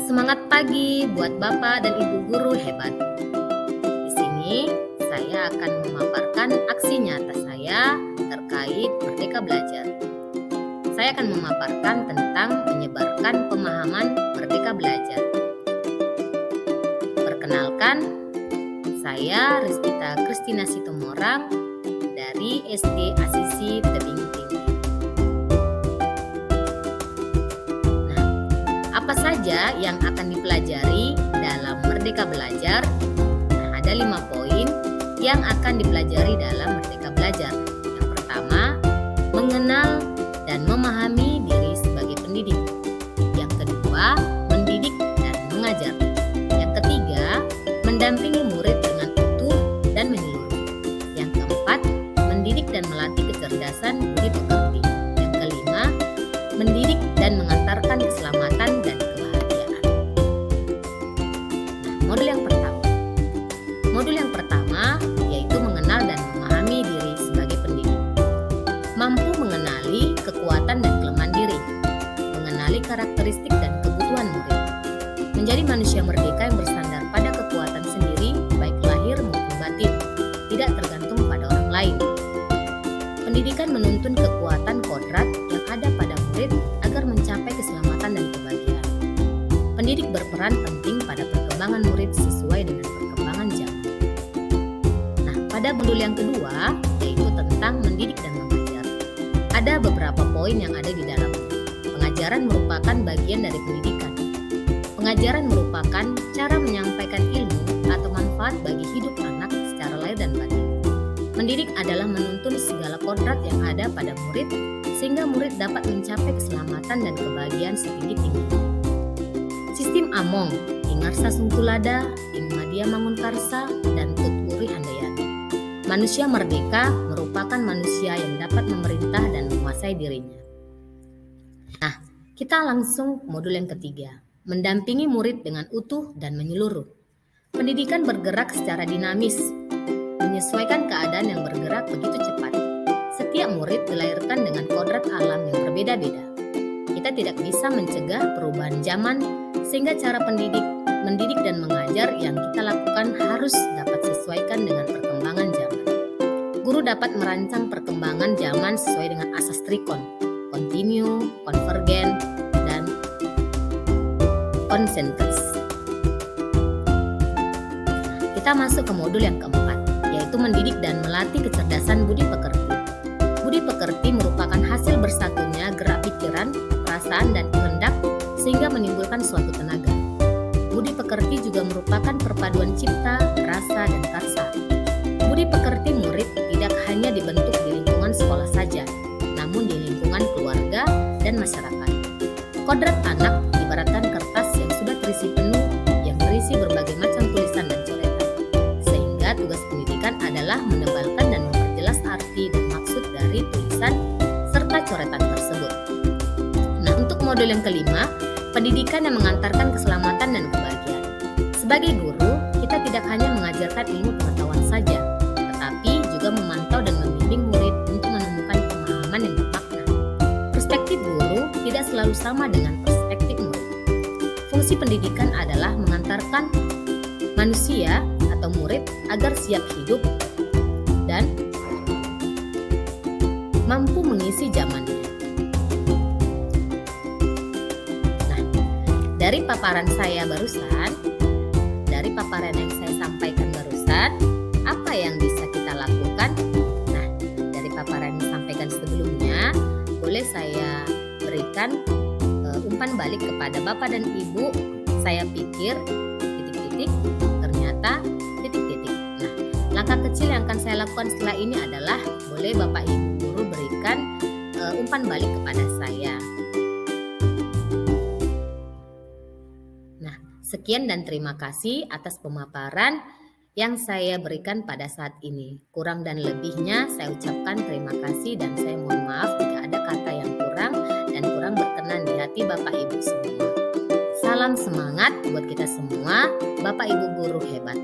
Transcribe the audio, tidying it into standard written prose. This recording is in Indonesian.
Semangat pagi buat Bapak dan Ibu guru hebat. Di sini saya akan memaparkan aksi nyata saya terkait Merdeka Belajar. Saya akan memaparkan tentang menyebarkan pemahaman Merdeka Belajar. Perkenalkan, saya Rizkita Kristina Situmorang dari SD Asisi Tebing Tinggi. Apa saja yang akan dipelajari dalam Merdeka Belajar? Ada 5 poin yang akan dipelajari dalam Merdeka Belajar. Yang pertama, mengenal dan memahami diri sebagai pendidik. Yang kedua, mendidik dan mengajar. Yang ketiga, mendampingi murid dengan utuh dan menyeluruh. Yang keempat, mendidik dan melatih kecerdasan budi pekerti. Yang kelima, mendidik dan mengantarkan keselamatan dan kebahagiaan. Modul yang pertama yaitu mengenal dan memahami diri sebagai pendidik. Mampu mengenali kekuatan dan kelemahan diri, mengenali karakteristik dan kebutuhan murid, menjadi manusia merdeka yang bersandar pada kekuatan sendiri, baik lahir maupun batin, tidak tergantung pada orang lain. Pendidikan menuntun kekuatan kodrat yang ada pada murid agar mencapai keselamatan dan kebahagiaan. Pendidik berperan penting pada perkembangan murid sesuai dengan perkembangan zaman. Pada modul yang kedua, yaitu tentang mendidik dan mengajar. Ada beberapa poin yang ada di dalamnya. Pengajaran merupakan bagian dari pendidikan. Pengajaran merupakan cara menyampaikan ilmu atau manfaat bagi hidup anak secara lahir dan batin. Mendidik adalah menuntun segala kodrat yang ada pada murid, sehingga murid dapat mencapai keselamatan dan kebahagiaan setinggi-tingginya. Sistem Among, Ingarsa Sungtulada, Ingmadia Mangunkarsa, dan Tuturi Handayani. Manusia merdeka merupakan manusia yang dapat memerintah dan menguasai dirinya. Kita langsung ke modul yang ketiga, mendampingi murid dengan utuh dan menyeluruh. Pendidikan bergerak secara dinamis, menyesuaikan keadaan yang bergerak begitu cepat. Setiap murid dilahirkan dengan kodrat alam yang berbeda-beda. Kita tidak bisa mencegah perubahan zaman, sehingga cara mendidik dan mengajar yang kita lakukan harus dapat sesuaikan dengan perkembangan zaman. Guru dapat merancang perkembangan zaman sesuai dengan asas trikon, kontinu, konvergen, dan konsentris. Kita masuk ke modul yang keempat, yaitu mendidik dan melatih kecerdasan budi pekerti. Budi pekerti merupakan hasil bersatunya gerak pikiran, perasaan, dan kehendak sehingga menimbulkan suatu tenaga. Budi pekerti juga merupakan perpaduan cipta, rasa, dan karsa. Budi pekerti murid tidak hanya dibentuk di lingkungan sekolah saja, namun di lingkungan keluarga dan masyarakat. Kodrat anak ibaratkan kertas yang sudah terisi penuh, yang berisi berbagai macam tulisan dan coretan. Sehingga tugas pendidikan adalah menebalkan dan memperjelas arti dan maksud dari tulisan serta coretan tersebut. Untuk modul yang kelima, pendidikan yang mengantarkan keselamatan dan kebahagiaan. Sebagai guru, kita tidak hanya mengajarkan ilmu pengetahuan saja, tetapi juga memantau dan membimbing murid untuk menemukan pemahaman yang bermakna. Perspektif guru tidak selalu sama dengan perspektif murid. Fungsi pendidikan adalah mengantarkan manusia atau murid agar siap hidup dan mampu mengisi zamannya. Dari paparan saya barusan, dari paparan yang saya sampaikan barusan, apa yang bisa kita lakukan? Dari paparan yang disampaikan sebelumnya, boleh saya berikan umpan balik kepada Bapak dan Ibu. Saya pikir, titik-titik, ternyata, titik-titik. Langkah kecil yang akan saya lakukan setelah ini adalah, boleh Bapak Ibu guru berikan umpan balik kepada saya. Sekian dan terima kasih atas pemaparan yang saya berikan pada saat ini. Kurang dan lebihnya saya ucapkan terima kasih dan saya mohon maaf jika ada kata yang kurang dan kurang berkenan di hati Bapak Ibu semua. Salam semangat buat kita semua, Bapak Ibu guru hebat.